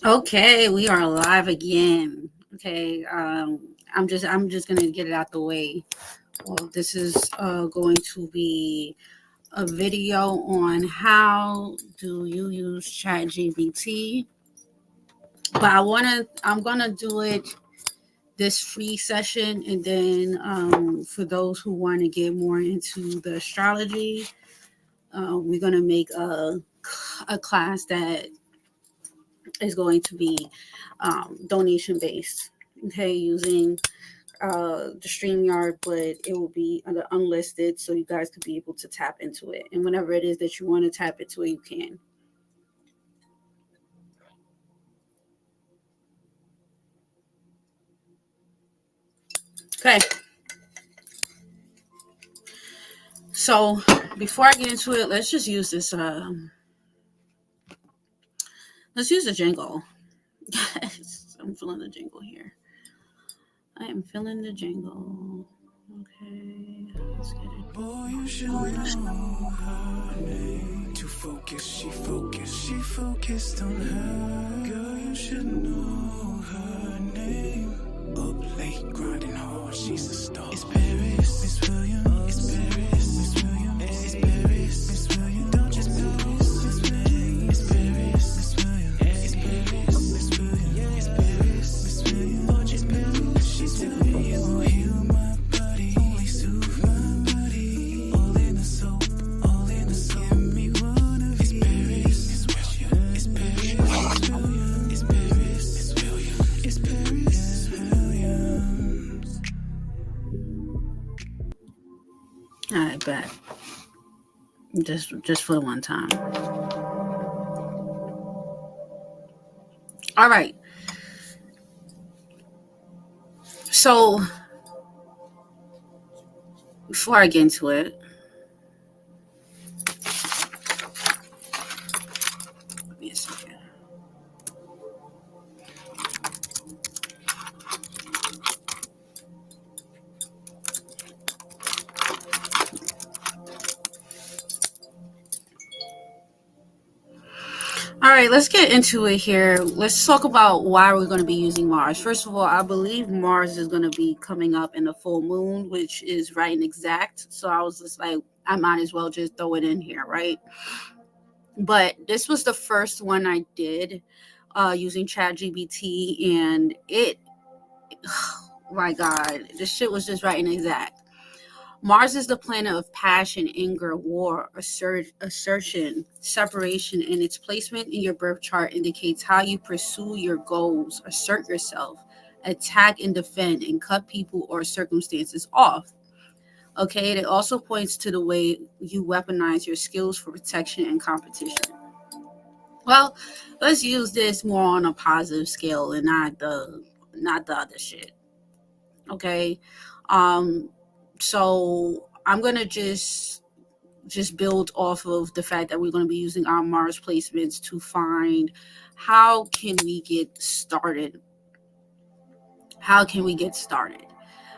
Okay, we are live again. Okay, I'm just gonna get it out the way. Well, this is going to be a video on how do you use ChatGPT. But I'm gonna do it this free session, and then for those who want to get more into the astrology, we're gonna make a class that is going to be donation based. Okay, using the StreamYard, but it will be under unlisted, so you guys could be able to tap into it. And whenever it is that you want to tap into it, you can. Okay. So before I get into it, let's just use this. Let's use the jingle. I'm feeling the jingle here. I am feeling the jingle. Okay, let's get it. Boy, you should know her name. Too focused, she focused on her. Girl, you should know her name. Up late, grinding hard, she's a star. It's Paris, Miss Williams. It's Paris, Miss Williams. It's Paris, Miss Williams. Don't just Paris, Miss Williams. It's Paris, Miss Williams. It's Paris, Miss Williams. It's Paris, Miss Williams. Don't just Paris, she's doing you will heal my body, only soothe my body. All in the soap, all in the soap. Give me one of it's Paris, Miss Williams. It's Paris, Miss Williams. It's Paris, Miss Williams. It's Paris, Miss Williams. All right, bet. Just for the one time. All right. So before I get into it, give me a second. All right, let's get into it here. Let's talk about why we're going to be using Mars. First of all, I believe Mars is going to be coming up in the full moon, which is right and exact. So I was just like, I might as well just throw it in here, right? But this was the first one I did using ChatGPT, and it, oh my God, this shit was just right and exact. Mars is the planet of passion, anger, war, assertion, separation, and its placement in your birth chart indicates how you pursue your goals, assert yourself, attack and defend, and cut people or circumstances off. Okay, it also points to the way you weaponize your skills for protection and competition. Well, let's use this more on a positive scale and not the other shit. Okay. Um, so I'm gonna just build off of the fact that we're going to be using our Mars placements to find how can we get started. How can we get started?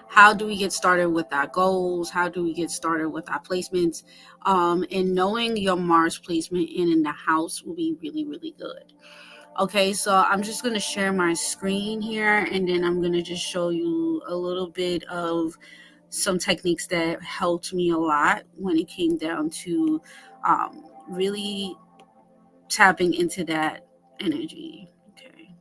How do we get started with our goals? How do we get started with our placements? And knowing your Mars placement in the house will be really, really good. Okay, so I'm just going to share my screen here, and then I'm going to just show you a little bit of some techniques that helped me a lot when it came down to really tapping into that energy. Okay.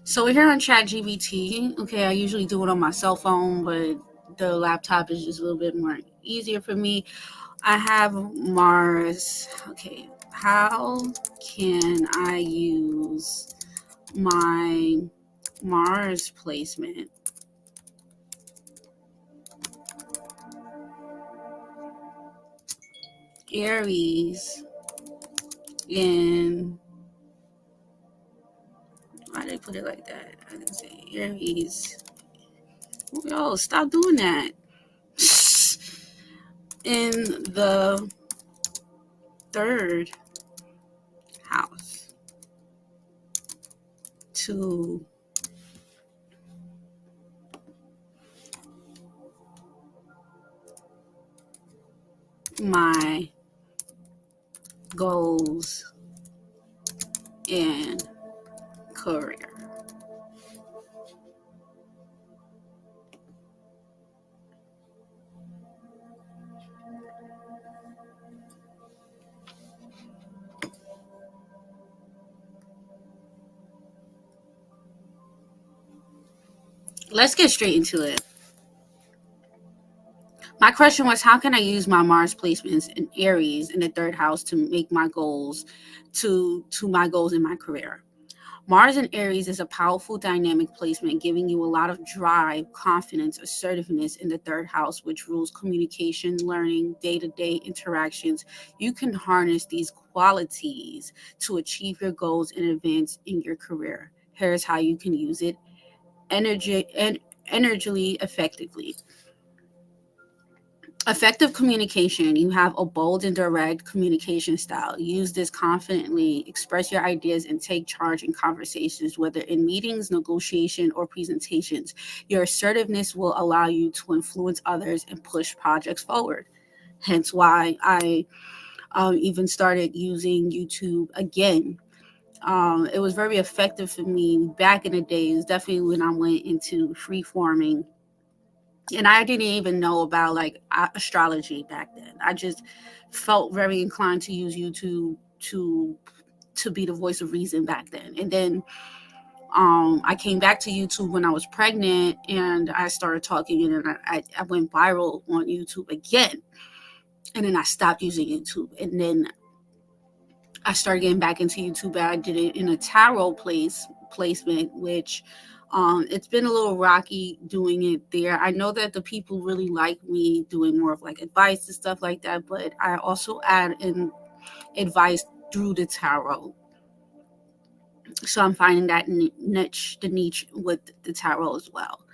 So we're here on ChatGPT. Okay, I usually do it on my cell phone, but the laptop is just a little bit more easier for me. I have Mars. Okay, how can I use my Mars placement Aries in, why did they put it like that? I didn't say Aries. Yo, stop doing that. In the third house to my goals and career. Let's get straight into it. My question was, how can I use my Mars placements in Aries in the third house to make my goals to my goals in my career? Mars in Aries is a powerful dynamic placement, giving you a lot of drive, confidence, assertiveness in the third house, which rules communication, learning, day-to-day interactions. You can harness these qualities to achieve your goals and advance in your career. Here's how you can use it energy effectively. Effective communication. You have a bold and direct communication style. Use this confidently, express your ideas, and take charge in conversations, whether in meetings, negotiation, or presentations. Your assertiveness will allow you to influence others and push projects forward. Hence why I even started using YouTube again. It was very effective for me back in the days, definitely when I went into free forming. And I didn't even know about like astrology back then. I just felt very inclined to use YouTube to be the voice of reason back then. And then I came back to YouTube when I was pregnant, and I started talking, and then I went viral on YouTube again. And then I stopped using YouTube, and then I started getting back into YouTube. I did it in a tarot placement, which it's been a little rocky doing it there. I know that the people really like me doing more of like advice and stuff like that, but I also add in advice through the tarot. So I'm finding that niche with the tarot as well.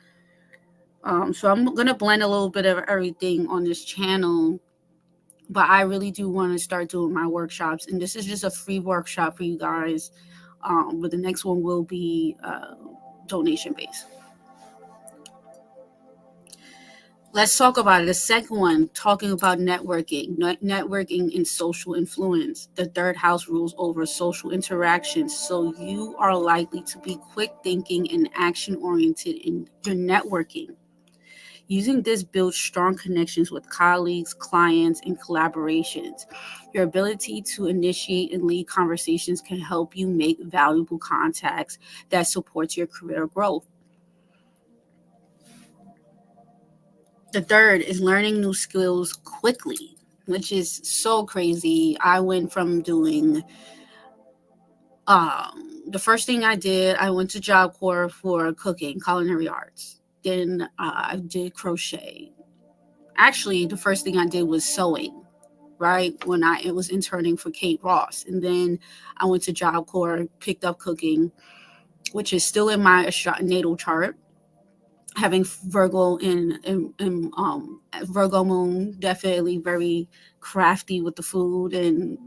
So I'm going to blend a little bit of everything on this channel, but I really do want to start doing my workshops. And this is just a free workshop for you guys. But the next one will be donation based. Let's talk about it. The second one, talking about networking. Networking and social influence. The third house rules over social interactions. So you are likely to be quick thinking and action oriented in your networking. Using this builds strong connections with colleagues, clients, and collaborations. Your ability to initiate and lead conversations can help you make valuable contacts that supports your career growth. The third is learning new skills quickly, which is so crazy. I went from doing the first thing I did, I went to Job Corps for cooking, culinary arts. Then I did crochet. Actually, the first thing I did was sewing, right? When it was interning for Kate Ross. And then I went to Job Corps, picked up cooking, which is still in my natal chart. Having Virgo and Virgo moon, definitely very crafty with the food, and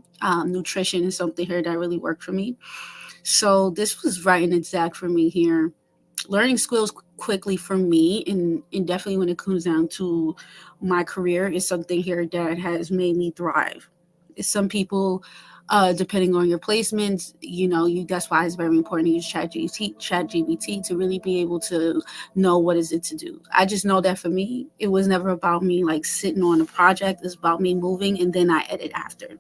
nutrition is something here that really worked for me. So this was right and exact for me here. Learning skills quickly for me, and definitely when it comes down to my career, is something here that has made me thrive. Some people, depending on your placements, that's why it's very important to use ChatGPT to really be able to know what is it to do. I just know that for me, it was never about me like sitting on a project. It's about me moving, and then I edit after.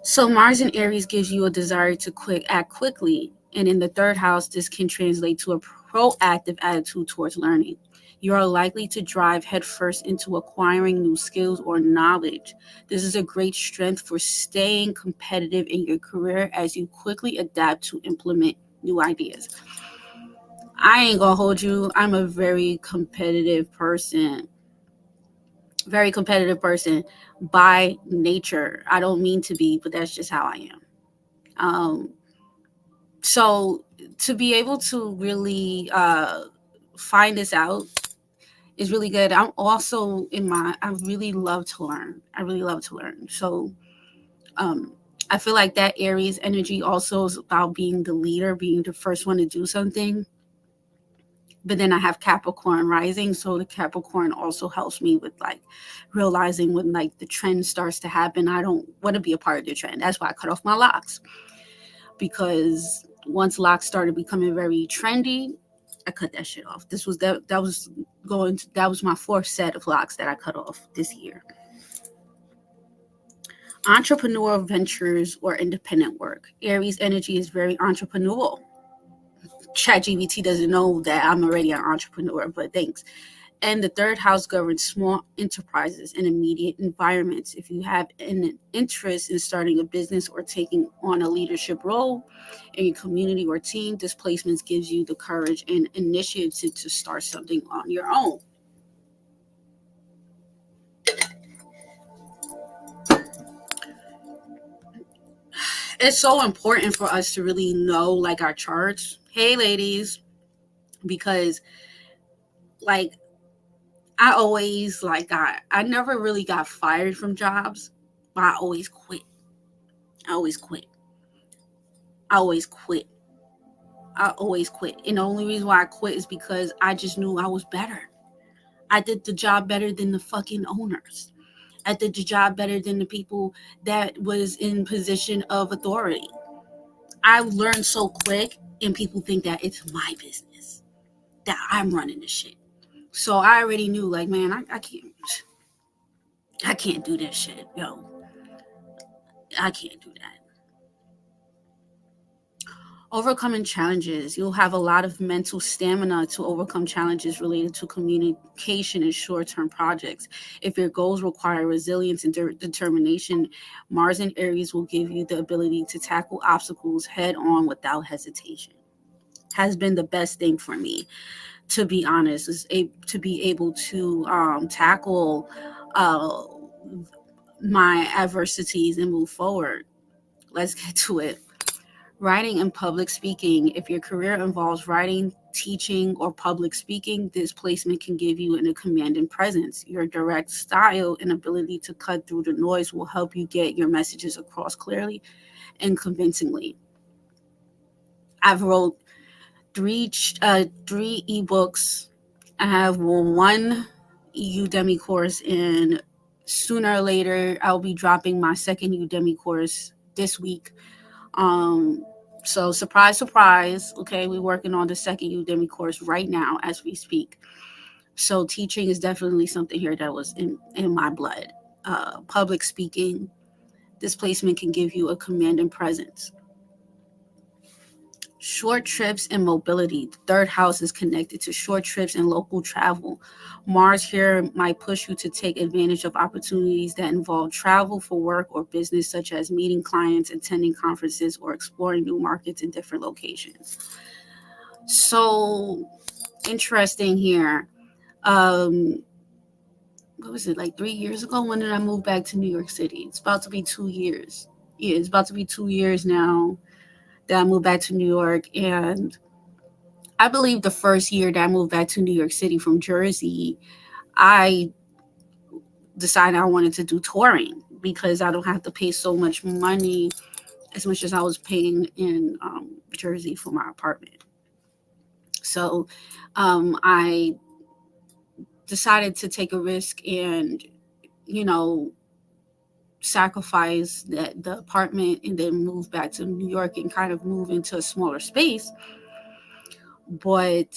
So Mars in Aries gives you a desire to act quickly. And in the third house, this can translate to a proactive attitude towards learning. You are likely to drive headfirst into acquiring new skills or knowledge. This is a great strength for staying competitive in your career as you quickly adapt to implement new ideas. I ain't gonna hold you. I'm a very competitive person. Very competitive person by nature. I don't mean to be, but that's just how I am. So to be able to really find this out is really good. I'm also I really love to learn. So I feel like that Aries energy also is about being the leader, being the first one to do something. But then I have Capricorn rising, so the Capricorn also helps me with like realizing when like the trend starts to happen. I don't want to be a part of the trend. That's why I cut off my locks. because once locks started becoming very trendy, I cut that shit off. That was my fourth set of locks that I cut off this year. Entrepreneurial ventures or independent work. Aries energy is very entrepreneurial. ChatGPT doesn't know that I'm already an entrepreneur, but thanks. And the third house governs small enterprises and immediate environments. If you have an interest in starting a business or taking on a leadership role in your community or team, this placement gives you the courage and initiative to start something on your own. It's so important for us to really know like our charts. Hey ladies, because like I always I never really got fired from jobs, but I always quit. And the only reason why I quit is because I just knew I was better. I did the job better than the fucking owners. I did the job better than the people that was in position of authority. I learned so quick, and people think that it's my business, that I'm running the shit. So I already knew, like, man, I can't do this shit, yo. I can't do that. Overcoming challenges. You'll have a lot of mental stamina to overcome challenges related to communication and short-term projects. If your goals require resilience and determination, Mars in Aries will give you the ability to tackle obstacles head on without hesitation. Has been the best thing for me, to be honest, is to be able to tackle my adversities and move forward. Let's get to it. Writing and public speaking. If your career involves writing, teaching, or public speaking, this placement can give you a commanding presence. Your direct style and ability to cut through the noise will help you get your messages across clearly and convincingly. I've wrote three ebooks. I have one Udemy course, and sooner or later I'll be dropping my second Udemy course this week. So surprise, okay, we're working on the second Udemy course right now as we speak. So teaching is definitely something here that was in my blood. Public speaking, this placement can give you a commanding presence. Short trips and mobility. The third house is connected to short trips and local travel. Mars here might push you to take advantage of opportunities that involve travel for work or business, such as meeting clients, attending conferences, or exploring new markets in different locations. So interesting here. What was it, like 3 years ago? When did I move back to New York City? It's about to be 2 years. Yeah, it's about to be 2 years now that I moved back to New York. And I believe the first year that I moved back to New York City from Jersey, I decided I wanted to do touring because I don't have to pay so much money as much as I was paying in Jersey for my apartment. So I decided to take a risk and, sacrifice the apartment and then move back to New York and kind of move into a smaller space. But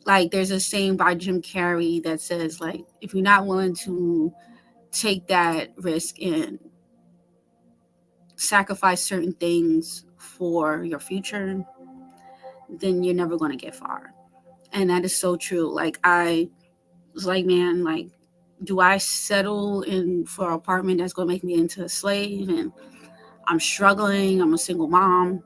like, there's a saying by Jim Carrey that says, like, if you're not willing to take that risk and sacrifice certain things for your future, then you're never going to get far. And that is so true. Like, I was like, man, like, do I settle in for an apartment that's going to make me into a slave and I'm struggling, I'm a single mom,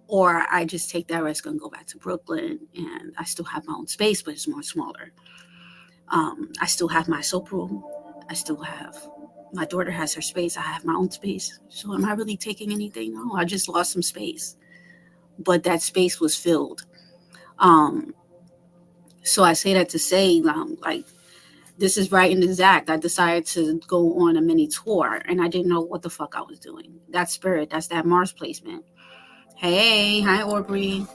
or I just take that risk and go back to Brooklyn and I still have my own space, but it's more smaller. I still have my soap room. My daughter has her space. I have my own space. So am I really taking anything? No, I just lost some space, but that space was filled. So I say that to say, like, this is right and exact. I decided to go on a mini tour and I didn't know what the fuck I was doing. That's spirit. That's that Mars placement. Hey, hi, Aubrey.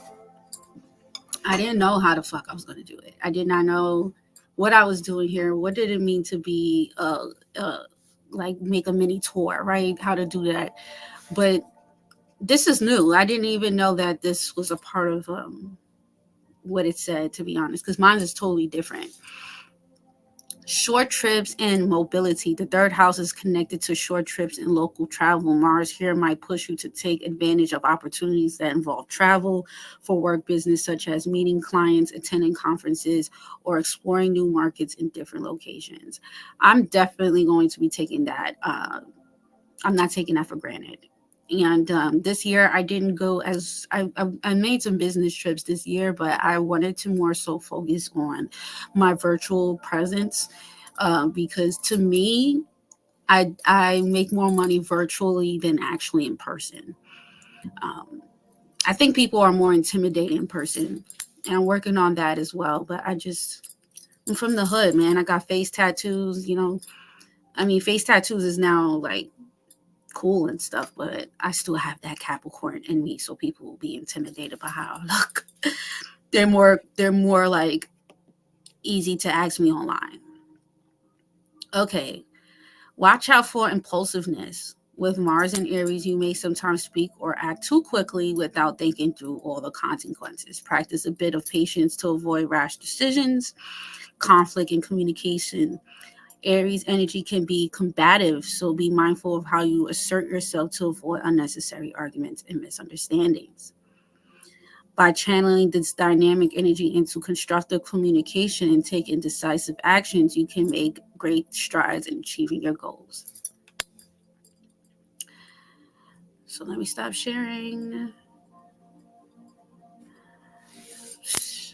I didn't know how the fuck I was going to do it. I did not know what I was doing here. What did it mean to be, like, make a mini tour, right? How to do that. But this is new. I didn't even know that this was a part of what it said, to be honest, because mine is totally different. Short trips and mobility. The third house is connected to short trips and local travel. Mars here might push you to take advantage of opportunities that involve travel for work business, such as meeting clients, attending conferences, or exploring new markets in different locations. I'm definitely going to be taking that. I'm not taking that for granted. And this year I didn't go as I made some business trips this year, but I wanted to more so focus on my virtual presence, because to me, I make more money virtually than actually in person. Um, I think people are more intimidated in person, and I'm working on that as well. But I'm from the hood, man. I got face tattoos. I mean, face tattoos is now like cool and stuff, but I still have that Capricorn in me, so people will be intimidated by how I look. They're more like easy to ask me online. Okay, watch out for impulsiveness. With Mars and Aries, you may sometimes speak or act too quickly without thinking through all the consequences. Practice a bit of patience to avoid rash decisions. Conflict in communication. Aries energy can be combative, so be mindful of how you assert yourself to avoid unnecessary arguments and misunderstandings. By channeling this dynamic energy into constructive communication and taking decisive actions, you can make great strides in achieving your goals. So let me stop sharing.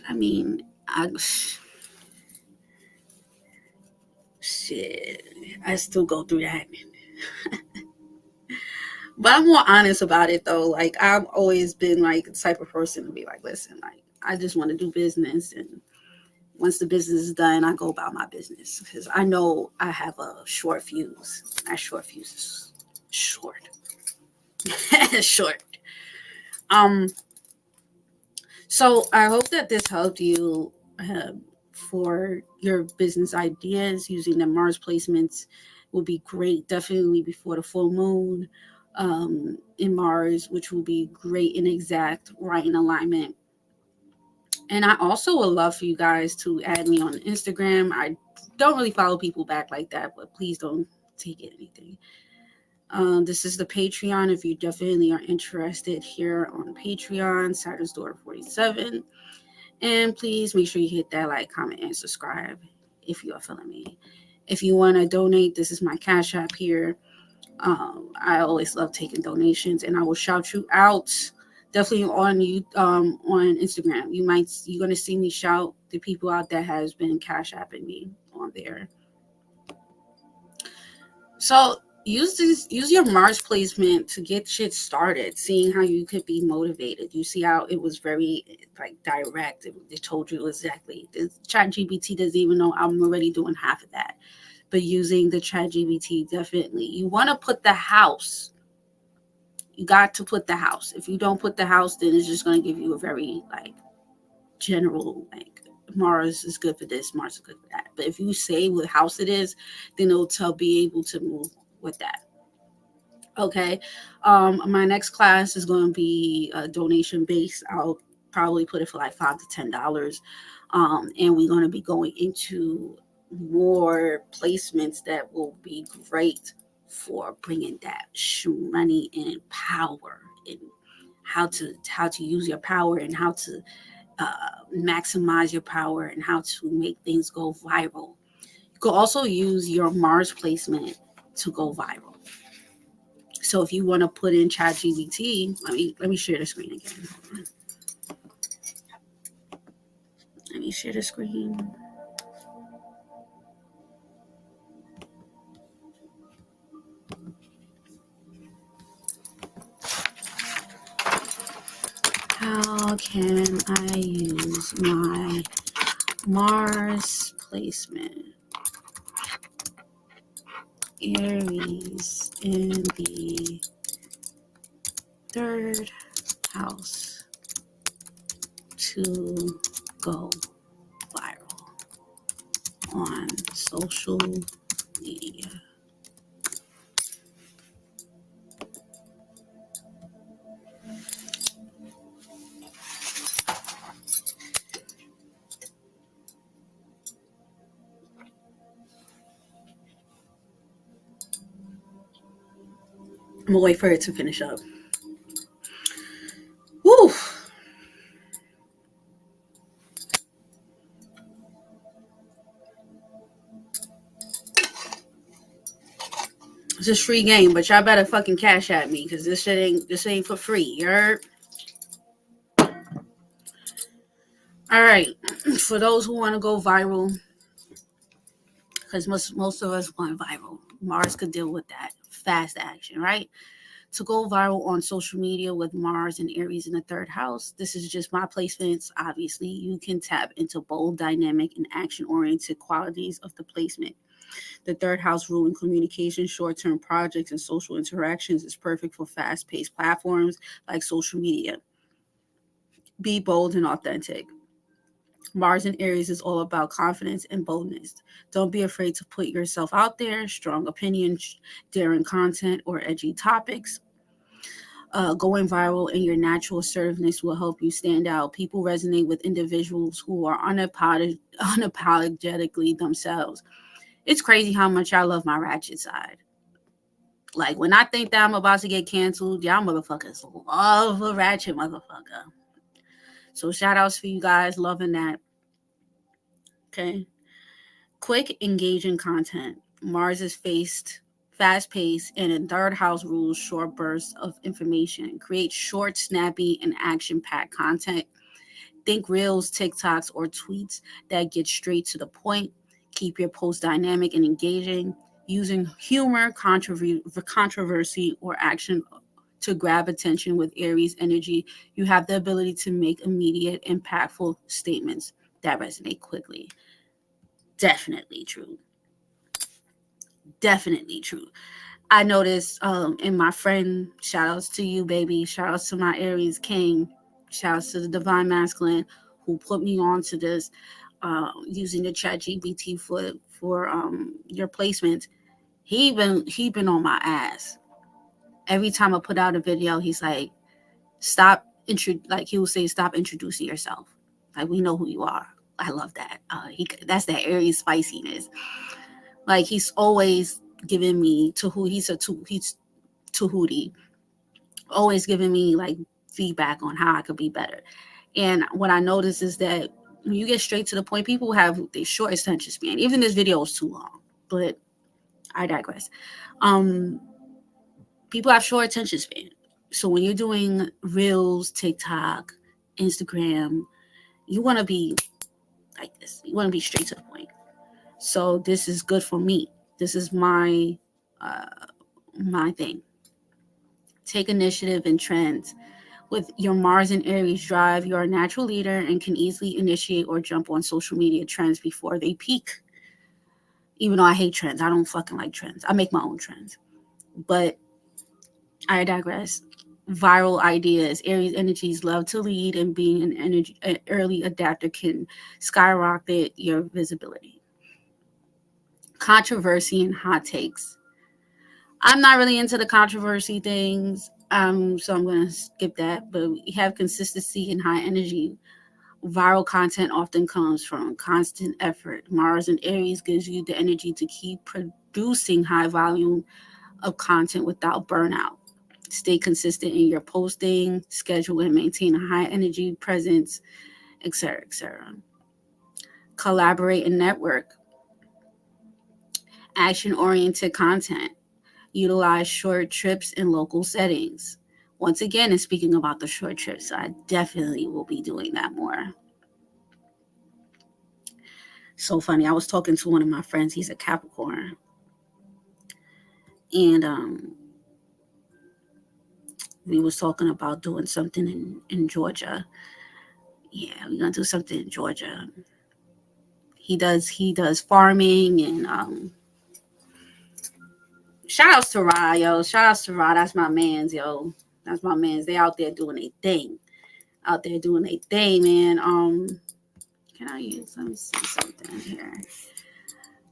I mean, shit, I still go through that. But I'm more honest about it though. Like, I've always been like the type of person to be like, listen, like, I just want to do business, and once the business is done, I go about my business because I know I have a short fuse. That short fuse is short. Short. Um. So I hope that this helped you for your business ideas. Using the Mars placements will be great. Definitely before the full moon in Mars, which will be great in exact, right in alignment. And I also would love for you guys to add me on Instagram. I don't really follow people back like that, but please don't take it anything. This is the Patreon. If you definitely are interested here on Patreon, Saturn's Daughter 47. And please make sure you hit that like, comment, and subscribe if you are feeling me. If you want to donate, this is my Cash App here. I always love taking donations, and I will shout you out. Definitely on on Instagram. You're gonna see me shout the people out that has been Cash Apping me on there. So use your Mars placement to get shit started, seeing how you could be motivated. You see how it was very like direct. It told you exactly. The ChatGPT doesn't even know I'm already doing half of that. But using the ChatGPT, definitely. You want to put the house. You got to put the house. If you don't put the house, then it's just going to give you a very like general like Mars is good for this, Mars is good for that. But if you say what house it is, then it'll be able to move with that. Okay. My next class is going to be donation based. I'll probably put it for like $5 to $10. And we're going to be going into more placements that will be great for bringing that money and power, and how to use your power, and how to maximize your power, and how to make things go viral. You can also use your Mars placement to go viral. So if you want to put in ChatGPT, let me share the screen again. Let me share the screen. How can I use my Mars placement? Aries in the third house to go viral on social media. I'm gonna wait for it to finish up. Woo! It's a free game, but y'all better fucking cash at me because this ain't for free. You heard? All right. For those who want to go viral, because most of us want viral. Mars could deal with that fast action, right? To go viral on social media with Mars and Aries in the third house. This is just my placements. Obviously, you can tap into bold, dynamic, and action-oriented qualities of the placement. The third house ruling communication, short-term projects, and social interactions is perfect for fast-paced platforms like social media. Be bold and authentic. Mars in Aries is all about confidence and boldness. Don't be afraid to put yourself out there, strong opinions, daring content, or edgy topics. Going viral and your natural assertiveness will help you stand out. People resonate with individuals who are unapologetically themselves. It's crazy how much I love my ratchet side. Like when I think that I'm about to get canceled, y'all motherfuckers love a ratchet motherfucker. So shout outs for you guys loving that. Okay. Quick, engaging content. Mars is fast paced, and in third house rules short bursts of information. Create short, snappy, and action packed content. Think reels, TikToks, or tweets that get straight to the point. Keep your post dynamic and engaging. Using humor, controversy, or action to grab attention with Aries energy, you have the ability to make immediate, impactful statements that resonate quickly. Definitely true. Definitely true. I noticed in my friend, shout outs to you, baby. Shout outs to my Aries King. Shout outs to the Divine Masculine who put me on to this using the chat GPT for your placements. He been on my ass. Every time I put out a video, he's like, like he will say, stop introducing yourself. Like we know who you are. I love that. That's that Aries spiciness. Like he's always giving me he's Tahuti, always giving me like feedback on how I could be better. And what I notice is that when you get straight to the point, people have the short attention span. Even this video is too long, but I digress. People have short attention span. So when you're doing reels, TikTok, Instagram, you want to be like this. You want to be straight to the point. So this is good for me. This is my thing. Take initiative and trends. With your Mars and Aries drive, you're a natural leader and can easily initiate or jump on social media trends before they peak. Even though I hate trends, I don't fucking like trends. I make my own trends. But I digress. Viral ideas. Aries energies love to lead, and being an early adapter can skyrocket your visibility. Controversy and hot takes. I'm not really into the controversy things, so I'm going to skip that. But we have consistency and high energy. Viral content often comes from constant effort. Mars and Aries gives you the energy to keep producing high volume of content without burnout. Stay consistent in your posting schedule and maintain a high energy presence, etc., etc. Collaborate and network. Action-oriented content. Utilize short trips in local settings. Once again, and speaking about the short trips, I definitely will be doing that more. So funny. I was talking to one of my friends. He's a Capricorn. And we was talking about doing something in Georgia. Yeah, we're going to do something in Georgia. He does farming and shout outs to Ra, yo. Shout outs to Ra. That's my man's, yo. That's my man's. They out there doing a thing. Out there doing a thing, man. Can I use? Let me see something here.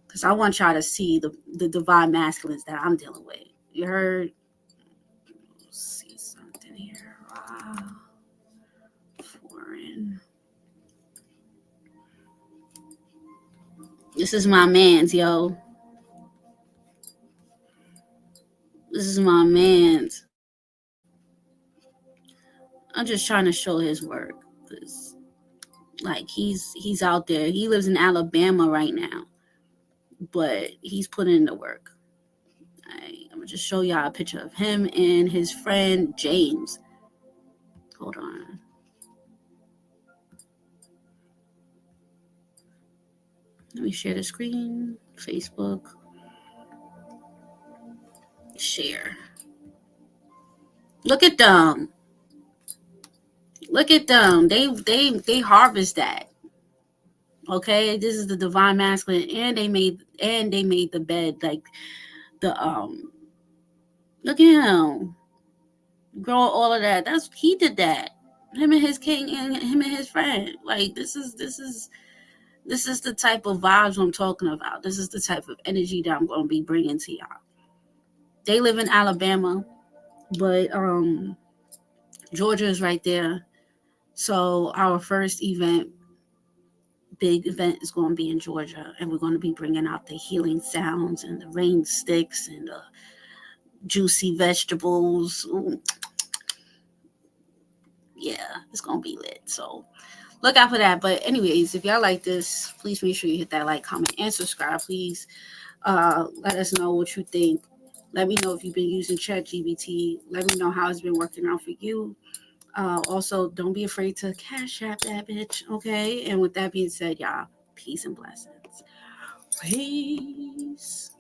Because I want y'all to see the divine masculines that I'm dealing with. You heard? Let's see something here. Foreign. This is my man's, yo. This is my man's. I'm just trying to show his work, because like he's out there. He lives in Alabama right now, but he's putting in the work. I'm gonna just show y'all a picture of him and his friend James. Hold on. Let me share the screen. Facebook. Share. Look at them. Look at them. They harvest that. Okay, this is the divine masculine, and they made the bed, like the look at him grow all of that. He did that. Him and his king and him and his friend. Like this is the type of vibes I'm talking about. This is the type of energy that I'm going to be bringing to y'all. They live in Alabama, but Georgia is right there. So our first big event is going to be in Georgia, and we're going to be bringing out the healing sounds and the rain sticks and the juicy vegetables. Ooh. Yeah, it's going to be lit. So look out for that. But anyways, if y'all like this, please make sure you hit that like, comment, and subscribe. Please let us know what you think. Let me know if you've been using ChatGPT. Let me know how it's been working out for you. Also, don't be afraid to cash app that bitch, okay? And with that being said, y'all, peace and blessings. Peace.